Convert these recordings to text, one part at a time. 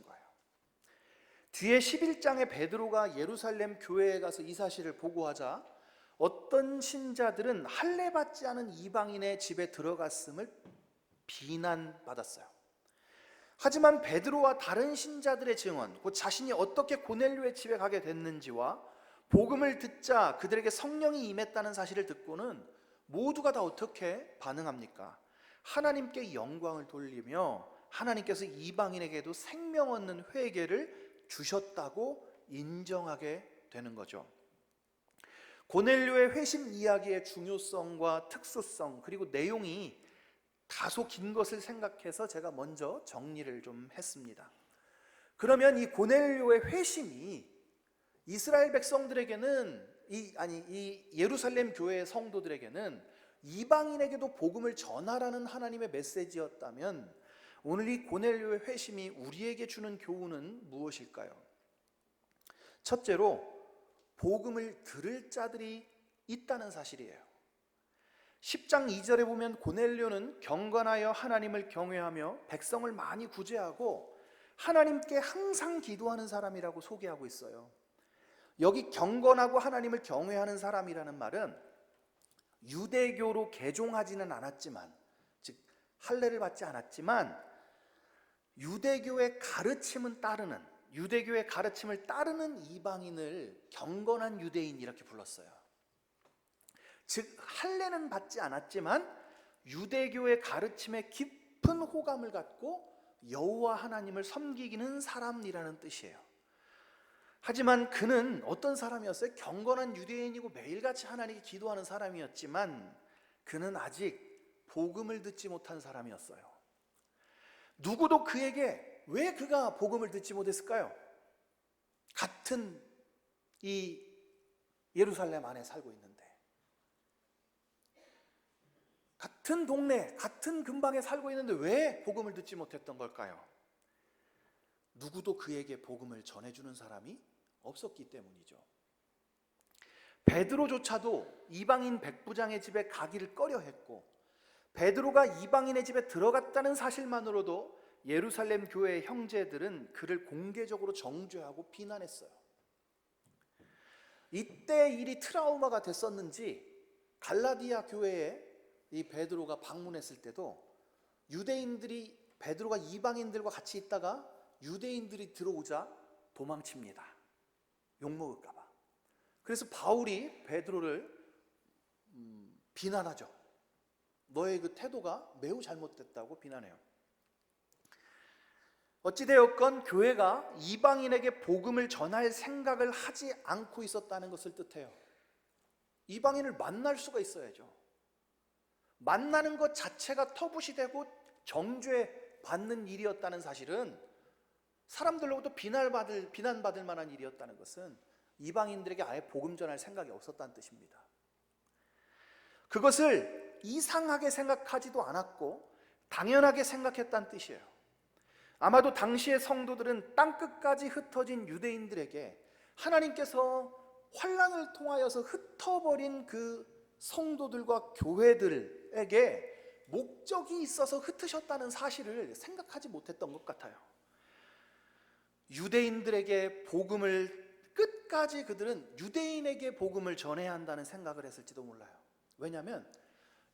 거예요. 뒤에 11장에 베드로가 예루살렘 교회에 가서 이 사실을 보고하자 어떤 신자들은 할례받지 않은 이방인의 집에 들어갔음을 비난받았어요. 하지만 베드로와 다른 신자들의 증언, 곧 자신이 어떻게 고넬료의 집에 가게 됐는지와 복음을 듣자 그들에게 성령이 임했다는 사실을 듣고는 모두가 다 어떻게 반응합니까? 하나님께 영광을 돌리며 하나님께서 이방인에게도 생명 얻는 회개를 주셨다고 인정하게 되는 거죠. 고넬료의 회심 이야기의 중요성과 특수성 그리고 내용이 다소 긴 것을 생각해서 제가 먼저 정리를 좀 했습니다. 그러면 이 고넬료의 회심이 이스라엘 백성들에게는 이 예루살렘 교회의 성도들에게는 이방인에게도 복음을 전하라는 하나님의 메시지였다면 오늘 이 고넬료의 회심이 우리에게 주는 교훈은 무엇일까요? 첫째로 복음을 들을 자들이 있다는 사실이에요. 10장 2절에 보면 고넬료는 경건하여 하나님을 경외하며 백성을 많이 구제하고 하나님께 항상 기도하는 사람이라고 소개하고 있어요. 여기 경건하고 하나님을 경외하는 사람이라는 말은 유대교로 개종하지는 않았지만, 즉 할례를 받지 않았지만 유대교의 가르침을 따르는 이방인을 경건한 유대인 이렇게 불렀어요. 즉 할례는 받지 않았지만 유대교의 가르침에 깊은 호감을 갖고 여호와 하나님을 섬기는 사람이라는 뜻이에요. 하지만 그는 어떤 사람이었어요? 경건한 유대인이고 매일같이 하나님께 기도하는 사람이었지만 그는 아직 복음을 듣지 못한 사람이었어요. 누구도 그에게 왜 그가 복음을 듣지 못했을까요? 같은 이 예루살렘 안에 살고 있는데, 같은 동네, 같은 근방에 살고 있는데 왜 복음을 듣지 못했던 걸까요? 누구도 그에게 복음을 전해주는 사람이 없었기 때문이죠. 베드로조차도 이방인 백부장의 집에 가기를 꺼려했고, 베드로가 이방인의 집에 들어갔다는 사실만으로도 예루살렘 교회의 형제들은 그를 공개적으로 정죄하고 비난했어요. 이때 일이 트라우마가 됐었는지 갈라디아 교회에 이 베드로가 방문했을 때도 유대인들이 베드로가 이방인들과 같이 있다가 유대인들이 들어오자 도망칩니다. 욕먹을까 봐. 그래서 바울이 베드로를 비난하죠. 너의 그 태도가 매우 잘못됐다고 비난해요. 어찌되었건 교회가 이방인에게 복음을 전할 생각을 하지 않고 있었다는 것을 뜻해요. 이방인을 만날 수가 있어야죠. 만나는 것 자체가 터부시되고 정죄받는 일이었다는 사실은, 사람들로부터 비난받을 만한 일이었다는 것은 이방인들에게 아예 복음 전할 생각이 없었다는 뜻입니다. 그것을 이상하게 생각하지도 않았고 당연하게 생각했다는 뜻이에요. 아마도 당시의 성도들은 땅끝까지 흩어진 유대인들에게 하나님께서 환난을 통하여서 흩어버린 그 성도들과 교회들에게 목적이 있어서 흩으셨다는 사실을 생각하지 못했던 것 같아요. 유대인들에게 복음을 끝까지 그들은 유대인에게 복음을 전해야 한다는 생각을 했을지도 몰라요. 왜냐하면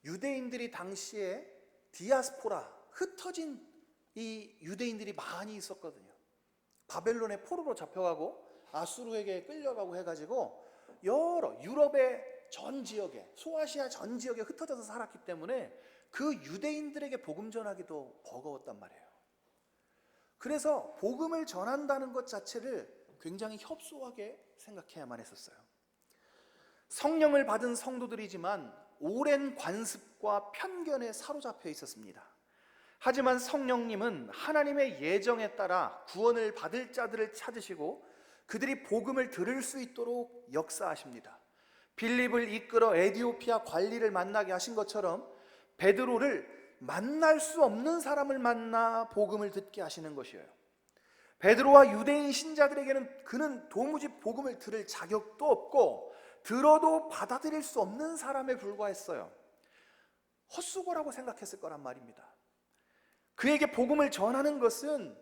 유대인들이 당시에 디아스포라, 흩어진 이 유대인들이 많이 있었거든요. 바벨론의 포로로 잡혀가고 아수르에게 끌려가고 해가지고 여러 유럽의 전 지역에, 소아시아 전 지역에 흩어져서 살았기 때문에 그 유대인들에게 복음 전하기도 버거웠단 말이에요. 그래서 복음을 전한다는 것 자체를 굉장히 협소하게 생각해야만 했었어요. 성령을 받은 성도들이지만 오랜 관습과 편견에 사로잡혀 있었습니다. 하지만 성령님은 하나님의 예정에 따라 구원을 받을 자들을 찾으시고 그들이 복음을 들을 수 있도록 역사하십니다. 빌립을 이끌어 에디오피아 관리를 만나게 하신 것처럼 베드로를 만날 수 없는 사람을 만나 복음을 듣게 하시는 것이에요. 베드로와 유대인 신자들에게는 그는 도무지 복음을 들을 자격도 없고 들어도 받아들일 수 없는 사람에 불과했어요. 헛수고라고 생각했을 거란 말입니다. 그에게 복음을 전하는 것은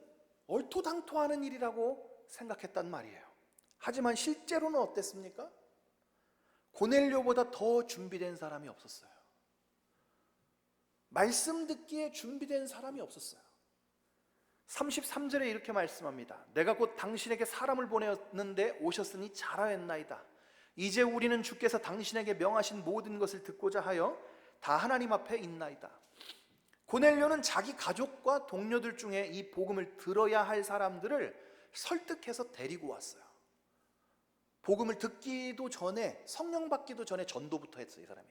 얼토당토하는 일이라고 생각했단 말이에요. 하지만 실제로는 어땠습니까? 고넬료보다 더 준비된 사람이 없었어요. 말씀 듣기에 준비된 사람이 없었어요. 33절에 이렇게 말씀합니다. 내가 곧 당신에게 사람을 보내었는데 오셨으니 잘하였나이다. 이제 우리는 주께서 당신에게 명하신 모든 것을 듣고자 하여 다 하나님 앞에 있나이다. 고넬료는 자기 가족과 동료들 중에 이 복음을 들어야 할 사람들을 설득해서 데리고 왔어요. 복음을 듣기도 전에, 성령 받기도 전에 전도부터 했어요, 이 사람이.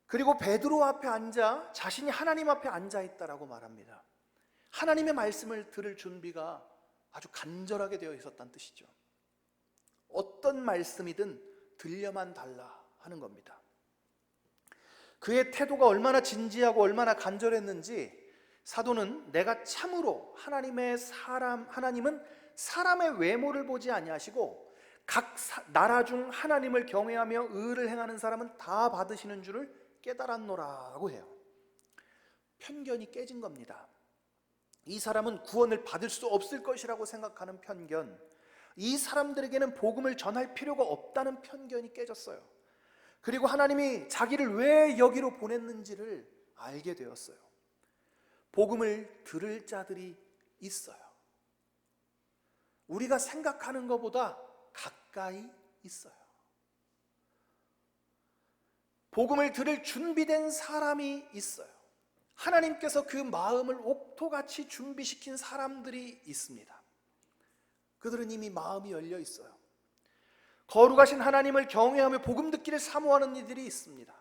그리고 베드로 앞에 앉아 자신이 하나님 앞에 앉아 있다라고 말합니다. 하나님의 말씀을 들을 준비가 아주 간절하게 되어 있었다는 뜻이죠. 어떤 말씀이든 들려만 달라 하는 겁니다. 그의 태도가 얼마나 진지하고 얼마나 간절했는지 사도는 내가 참으로 하나님은 사람의 외모를 보지 아니하시고 각 나라 중 하나님을 경외하며 의를 행하는 사람은 다 받으시는 줄을 깨달았노라고 해요. 편견이 깨진 겁니다. 이 사람은 구원을 받을 수 없을 것이라고 생각하는 편견, 이 사람들에게는 복음을 전할 필요가 없다는 편견이 깨졌어요. 그리고 하나님이 자기를 왜 여기로 보냈는지를 알게 되었어요. 복음을 들을 자들이 있어요. 우리가 생각하는 것보다 가까이 있어요. 복음을 들을 준비된 사람이 있어요. 하나님께서 그 마음을 옥토같이 준비시킨 사람들이 있습니다. 그들은 이미 마음이 열려 있어요. 거룩하신 하나님을 경외하며 복음 듣기를 사모하는 이들이 있습니다.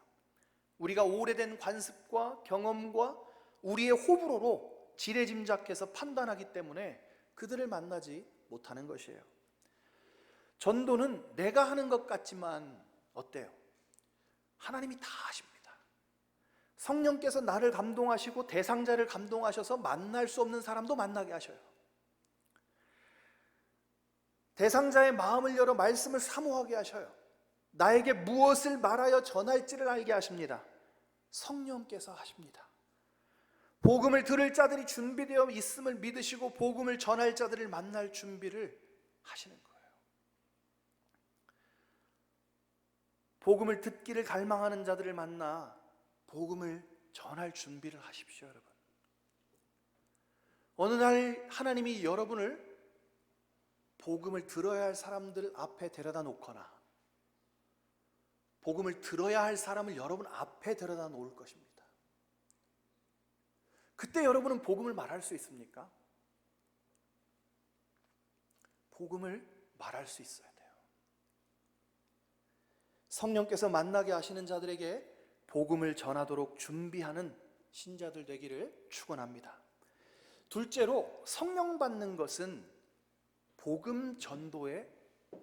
우리가 오래된 관습과 경험과 우리의 호불호로 지레짐작해서 판단하기 때문에 그들을 만나지 못하는 것이에요. 전도는 내가 하는 것 같지만 어때요? 하나님이 다 하십니다. 성령께서 나를 감동하시고 대상자를 감동하셔서 만날 수 없는 사람도 만나게 하셔요. 대상자의 마음을 열어 말씀을 사모하게 하셔요. 나에게 무엇을 말하여 전할지를 알게 하십니다. 성령께서 하십니다. 복음을 들을 자들이 준비되어 있음을 믿으시고 복음을 전할 자들을 만날 준비를 하시는 거예요. 복음을 듣기를 갈망하는 자들을 만나 복음을 전할 준비를 하십시오, 여러분. 어느 날 하나님이 여러분을 복음을 들어야 할 사람들 앞에 데려다 놓거나 복음을 들어야 할 사람을 여러분 앞에 데려다 놓을 것입니다. 그때 여러분은 복음을 말할 수 있습니까? 복음을 말할 수 있어야 돼요. 성령께서 만나게 하시는 자들에게 복음을 전하도록 준비하는 신자들 되기를 축원합니다. 둘째로, 성령 받는 것은 복음 전도의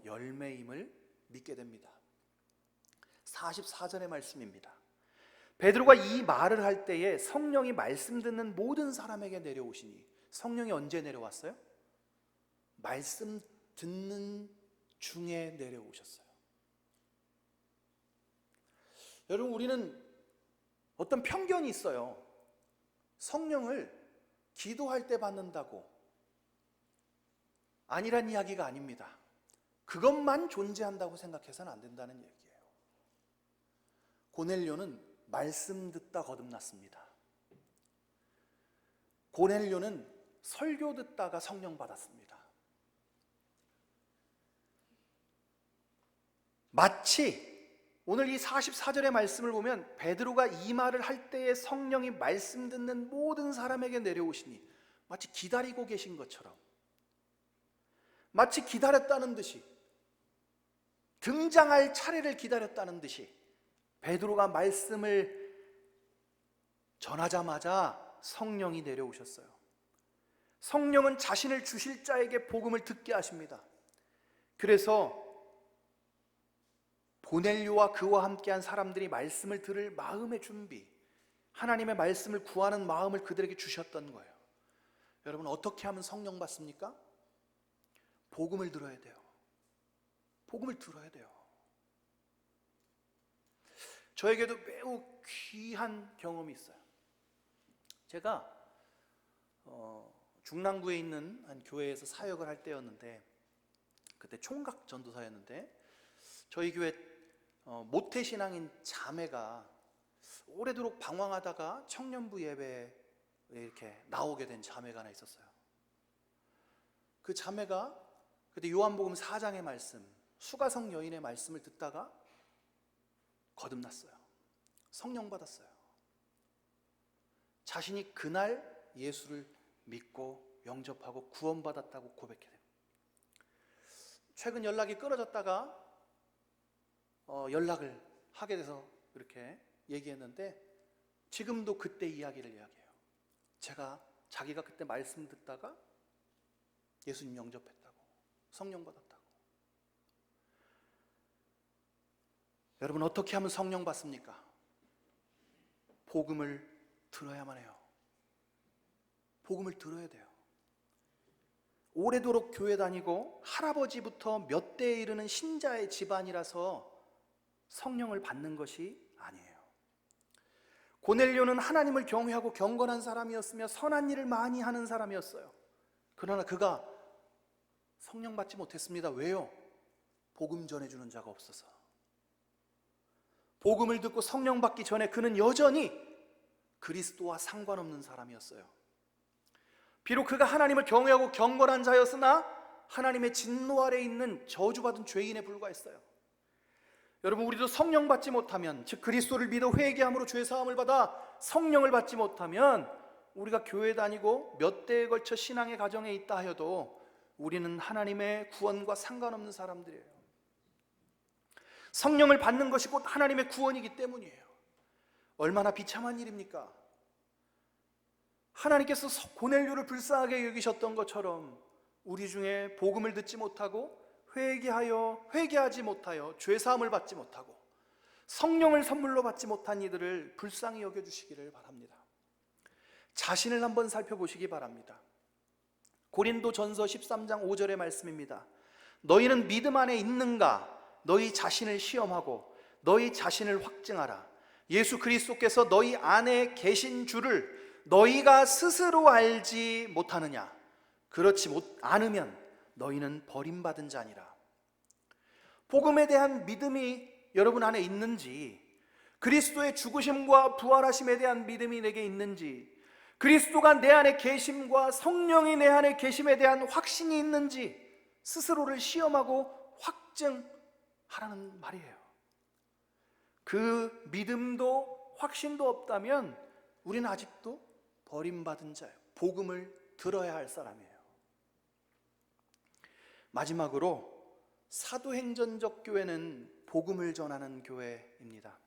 열매임을 믿게 됩니다. 44절의 말씀입니다. 베드로가 이 말을 할 때에 성령이 말씀 듣는 모든 사람에게 내려오시니, 성령이 언제 내려왔어요? 말씀 듣는 중에 내려오셨어요. 여러분, 우리는 어떤 편견이 있어요. 성령을 기도할 때 받는다고. 아니란 이야기가 아닙니다. 그것만 존재한다고 생각해서는 안 된다는 얘기예요. 고넬료는 말씀 듣다 거듭났습니다. 고넬료는 설교 듣다가 성령 받았습니다. 마치 오늘 이 44절의 말씀을 보면 베드로가 이 말을 할 때에 성령이 말씀 듣는 모든 사람에게 내려오시니 마치 기다리고 계신 것처럼, 마치 기다렸다는 듯이, 등장할 차례를 기다렸다는 듯이 베드로가 말씀을 전하자마자 성령이 내려오셨어요. 성령은 자신을 주실 자에게 복음을 듣게 하십니다. 그래서 고넬료와 그와 함께한 사람들이 말씀을 들을 마음의 준비, 하나님의 말씀을 구하는 마음을 그들에게 주셨던 거예요. 여러분, 어떻게 하면 성령 받습니까? 복음을 들어야 돼요. 복음을 들어야 돼요. 저에게도 매우 귀한 경험이 있어요. 제가 중랑구에 있는 한 교회에서 사역을 할 때였는데, 그때 총각 전도사였는데, 저희 교회 모태신앙인 자매가 오래도록 방황하다가 청년부 예배에 이렇게 나오게 된 자매가 하나 있었어요. 그 자매가 그때 요한복음 4장의 말씀, 수가성 여인의 말씀을 듣다가 거듭났어요. 성령 받았어요. 자신이 그날 예수를 믿고 영접하고 구원받았다고 고백해요. 최근 연락이 끊어졌다가 연락을 하게 돼서 이렇게 얘기했는데, 지금도 그때 이야기를 이야기해요. 자기가 그때 말씀 듣다가 예수님 영접했다고, 성령 받았다고. 여러분, 어떻게 하면 성령 받습니까? 복음을 들어야만 해요. 복음을 들어야 돼요. 오래도록 교회 다니고 할아버지부터 몇 대에 이르는 신자의 집안이라서 성령을 받는 것이 아니에요. 고넬료는 하나님을 경외하고 경건한 사람이었으며 선한 일을 많이 하는 사람이었어요. 그러나 그가 성령 받지 못했습니다. 왜요? 복음 전해주는 자가 없어서. 복음을 듣고 성령 받기 전에 그는 여전히 그리스도와 상관없는 사람이었어요. 비록 그가 하나님을 경외하고 경건한 자였으나 하나님의 진노 아래 있는 저주받은 죄인에 불과했어요. 여러분, 우리도 성령 받지 못하면, 즉 그리스도를 믿어 회개함으로 죄 사함을 받아 성령을 받지 못하면, 우리가 교회 다니고 몇 대에 걸쳐 신앙의 가정에 있다 하여도 우리는 하나님의 구원과 상관없는 사람들이에요. 성령을 받는 것이 곧 하나님의 구원이기 때문이에요. 얼마나 비참한 일입니까? 하나님께서 고넬료를 불쌍하게 여기셨던 것처럼 우리 중에 복음을 듣지 못하고 회개하지 못하여 죄사함을 받지 못하고 성령을 선물로 받지 못한 이들을 불쌍히 여겨주시기를 바랍니다. 자신을 한번 살펴보시기 바랍니다. 고린도전서 13장 5절의 말씀입니다. 너희는 믿음 안에 있는가? 너희 자신을 시험하고 너희 자신을 확증하라. 예수 그리스도께서 너희 안에 계신 줄을 너희가 스스로 알지 못하느냐? 그렇지 않으면 너희는 버림받은 자니라. 복음에 대한 믿음이 여러분 안에 있는지, 그리스도의 죽으심과 부활하심에 대한 믿음이 내게 있는지, 그리스도가 내 안에 계심과 성령이 내 안에 계심에 대한 확신이 있는지 스스로를 시험하고 확증하라는 말이에요. 그 믿음도 확신도 없다면 우리는 아직도 버림받은 자예요. 복음을 들어야 할 사람이에요. 마지막으로 사도행전적 교회는 복음을 전하는 교회입니다.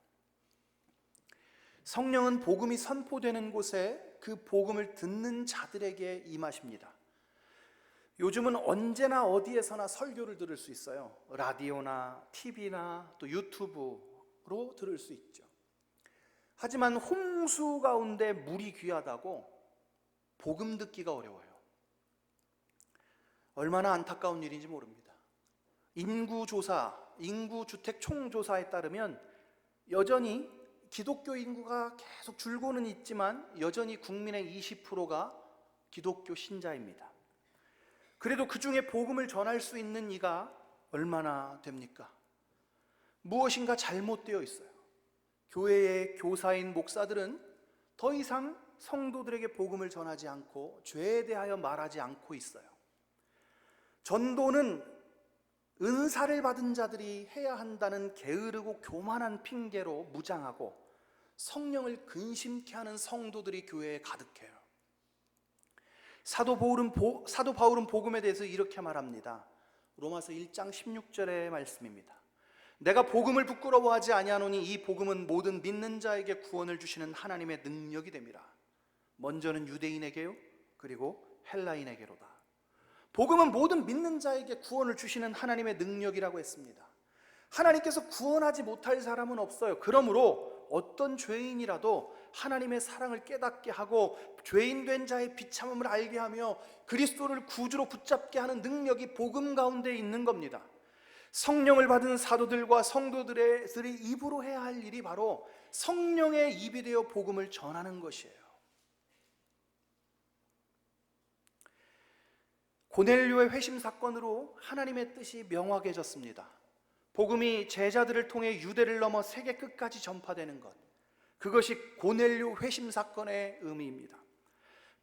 성령은 복음이 선포되는 곳에 그 복음을 듣는 자들에게 임하십니다. 요즘은 언제나 어디에서나 설교를 들을 수 있어요. 라디오나 TV나 또 유튜브로 들을 수 있죠. 하지만 홍수 가운데 물이 귀하다고 복음 듣기가 어려워요. 얼마나 안타까운 일인지 모릅니다. 인구주택 총조사에 따르면 여전히 기독교 인구가 계속 줄고는 있지만 여전히 국민의 20%가 기독교 신자입니다. 그래도 그 중에 복음을 전할 수 있는 이가 얼마나 됩니까? 무엇인가 잘못되어 있어요. 교회의 교사인 목사들은 더 이상 성도들에게 복음을 전하지 않고 죄에 대하여 말하지 않고 있어요. 전도는 은사를 받은 자들이 해야 한다는 게으르고 교만한 핑계로 무장하고 성령을 근심케 하는 성도들이 교회에 가득해요. 사도 바울은 복음에 대해서 이렇게 말합니다. 로마서 1장 16절의 말씀입니다. 내가 복음을 부끄러워하지 아니하노니 이 복음은 모든 믿는 자에게 구원을 주시는 하나님의 능력이 됨이라. 먼저는 유대인에게요, 그리고 헬라인에게로다. 복음은 모든 믿는 자에게 구원을 주시는 하나님의 능력이라고 했습니다. 하나님께서 구원하지 못할 사람은 없어요. 그러므로 어떤 죄인이라도 하나님의 사랑을 깨닫게 하고 죄인 된 자의 비참함을 알게 하며 그리스도를 구주로 붙잡게 하는 능력이 복음 가운데 있는 겁니다. 성령을 받은 사도들과 성도들이 입으로 해야 할 일이 바로 성령의 입이 되어 복음을 전하는 것이에요. 고넬료의 회심 사건으로 하나님의 뜻이 명확해졌습니다. 복음이 제자들을 통해 유대를 넘어 세계 끝까지 전파되는 것, 그것이 고넬료 회심 사건의 의미입니다.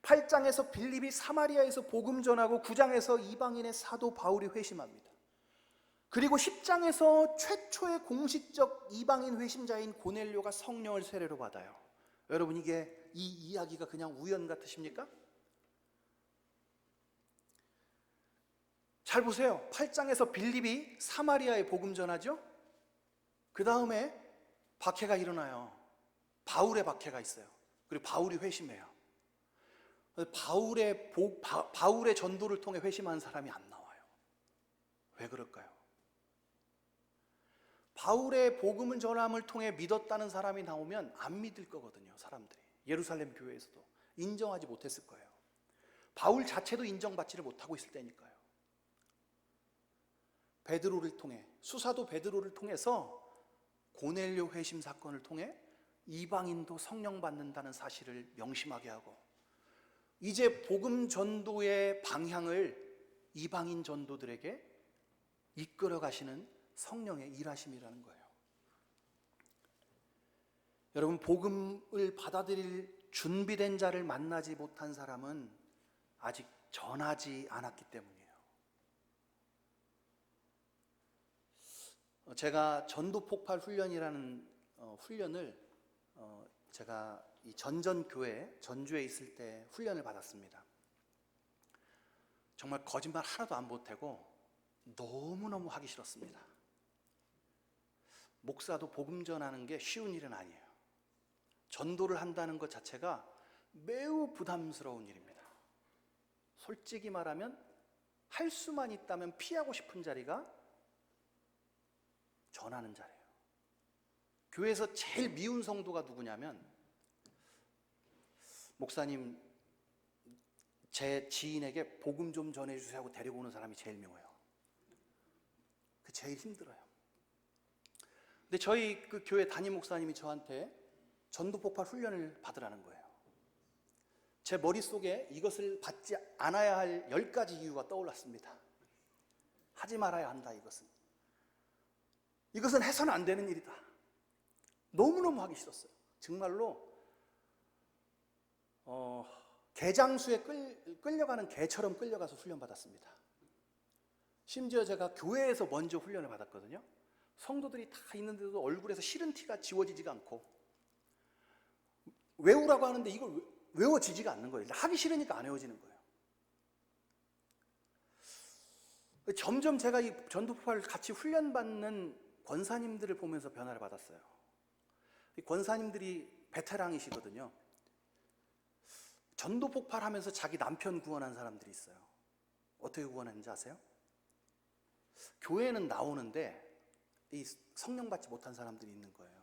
8장에서 빌립이 사마리아에서 복음 전하고 9장에서 이방인의 사도 바울이 회심합니다. 그리고 10장에서 최초의 공식적 이방인 회심자인 고넬료가 성령을 세례로 받아요. 여러분, 이 이야기가 그냥 우연 같으십니까? 잘 보세요. 8장에서 빌립이 사마리아에 복음 전하죠. 그 다음에 박해가 일어나요. 바울의 박해가 있어요. 그리고 바울이 회심해요. 바울의 전도를 통해 회심한 사람이 안 나와요. 왜 그럴까요? 바울의 복음을 전함을 통해 믿었다는 사람이 나오면 안 믿을 거거든요. 사람들이 예루살렘 교회에서도 인정하지 못했을 거예요. 바울 자체도 인정받지를 못하고 있을 때니까요. 베드로를 통해, 수사도 베드로를 통해서 고넬료 회심 사건을 통해 이방인도 성령 받는다는 사실을 명심하게 하고, 이제 복음 전도의 방향을 이방인 전도들에게 이끌어 가시는 성령의 일하심이라는 거예요. 여러분, 복음을 받아들일 준비된 자를 만나지 못한 사람은 아직 전하지 않았기 때문이에요. 제가 전도 폭발 훈련이라는 훈련을 제가 이 전전교회 전주에 있을 때 훈련을 받았습니다. 정말 거짓말 하나도 안 보태고 너무너무 하기 싫었습니다. 목사도 복음 전하는 게 쉬운 일은 아니에요. 전도를 한다는 것 자체가 매우 부담스러운 일입니다. 솔직히 말하면 할 수만 있다면 피하고 싶은 자리가 전하는 자리예요. 교회에서 제일 미운 성도가 누구냐면, 목사님 제 지인에게 복음 좀 전해주세요 하고 데리고 오는 사람이 제일 미워요. 그 제일 힘들어요. 근데 저희 그 교회 담임 목사님이 저한테 전도 폭발 훈련을 받으라는 거예요. 제 머릿속에 이것을 받지 않아야 할 10가지 이유가 떠올랐습니다. 하지 말아야 한다. 이것은 해서는 안 되는 일이다. 너무너무 하기 싫었어요. 정말로 개장수에 끌려가는 개처럼 끌려가서 훈련받았습니다. 심지어 제가 교회에서 먼저 훈련을 받았거든요. 성도들이 다 있는데도 얼굴에서 싫은 티가 지워지지가 않고, 외우라고 하는데 이걸 외워지지가 않는 거예요. 하기 싫으니까 안 외워지는 거예요. 점점 제가 이 전도폭발을 같이 훈련받는 권사님들을 보면서 변화를 받았어요. 이 권사님들이 베테랑이시거든요. 전도폭발하면서 자기 남편 구원한 사람들이 있어요. 어떻게 구원했는지 아세요? 교회는 나오는데 이 성령 받지 못한 사람들이 있는 거예요.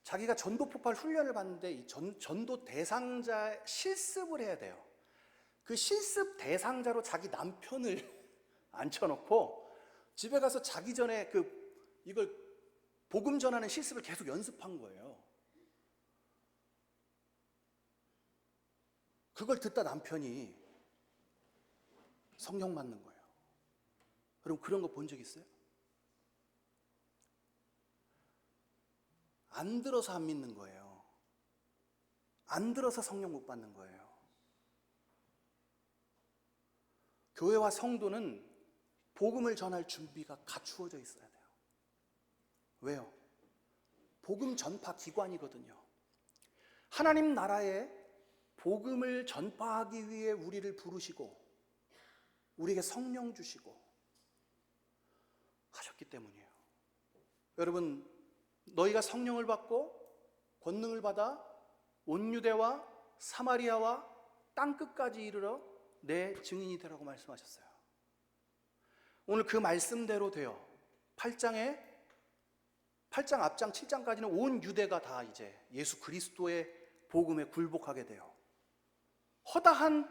자기가 전도폭발 훈련을 받는데 이 전도 대상자 실습을 해야 돼요. 그 실습 대상자로 자기 남편을 앉혀놓고 집에 가서 자기 전에 이걸 복음 전하는 실습을 계속 연습한 거예요. 그걸 듣다 남편이 성령 맞는 거예요. 여러분, 그런 거 본 적 있어요? 안 들어서 안 믿는 거예요. 안 들어서 성령 못 받는 거예요. 교회와 성도는 복음을 전할 준비가 갖추어져 있어야 돼요. 왜요? 복음 전파 기관이거든요. 하나님 나라에 복음을 전파하기 위해 우리를 부르시고 우리에게 성령 주시고 하셨기 때문이에요. 여러분, 너희가 성령을 받고 권능을 받아 온 유대와 사마리아와 땅끝까지 이르러 내 증인이 되라고 말씀하셨어요. 오늘 그 말씀대로 돼요. 8장 앞장 7장까지는 온 유대가 다 이제 예수 그리스도의 복음에 굴복하게 돼요. 허다한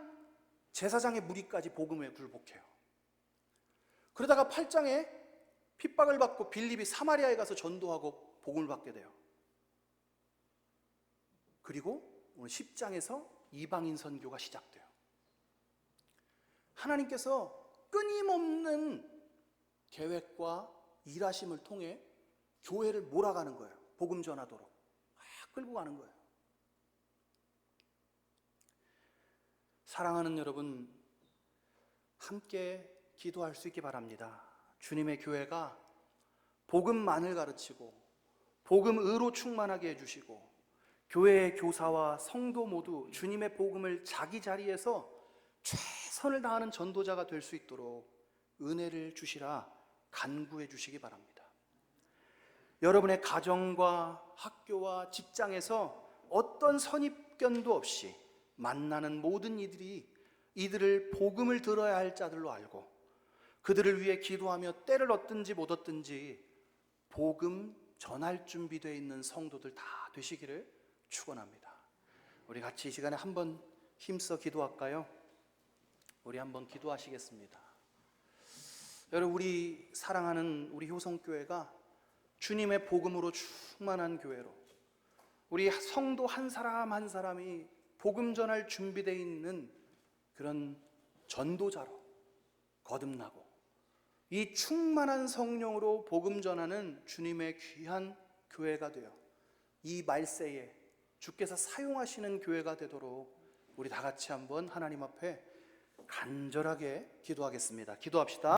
제사장의 무리까지 복음에 굴복해요. 그러다가 8장에 핍박을 받고 빌립이 사마리아에 가서 전도하고 복음을 받게 돼요. 그리고 오늘 10장에서 이방인 선교가 시작돼요. 하나님께서 끊임없는 계획과 일하심을 통해 교회를 몰아가는 거예요. 복음 전하도록 막 끌고 가는 거예요. 사랑하는 여러분, 함께 기도할 수 있기 바랍니다. 주님의 교회가 복음만을 가르치고 복음의로 충만하게 해주시고 교회의 교사와 성도 모두 주님의 복음을 자기 자리에서 최선을 다하는 전도자가 될 수 있도록 은혜를 주시라 간구해 주시기 바랍니다. 여러분의 가정과 학교와 직장에서 어떤 선입견도 없이 만나는 모든 이들을 복음을 들어야 할 자들로 알고 그들을 위해 기도하며 때를 얻든지 못 얻든지 복음 전할 준비되어 있는 성도들 다 되시기를 축원합니다. 우리 같이 이 시간에 한번 힘써 기도할까요? 우리 한번 기도하시겠습니다. 여러분, 우리 사랑하는 우리 효성교회가 주님의 복음으로 충만한 교회로 우리 성도 한 사람 한 사람이 복음 전할 준비되어 있는 그런 전도자로 거듭나고 이 충만한 성령으로 복음 전하는 주님의 귀한 교회가 되어 이 말세에 주께서 사용하시는 교회가 되도록 우리 다 같이 한번 하나님 앞에 간절하게 기도하겠습니다. 기도합시다.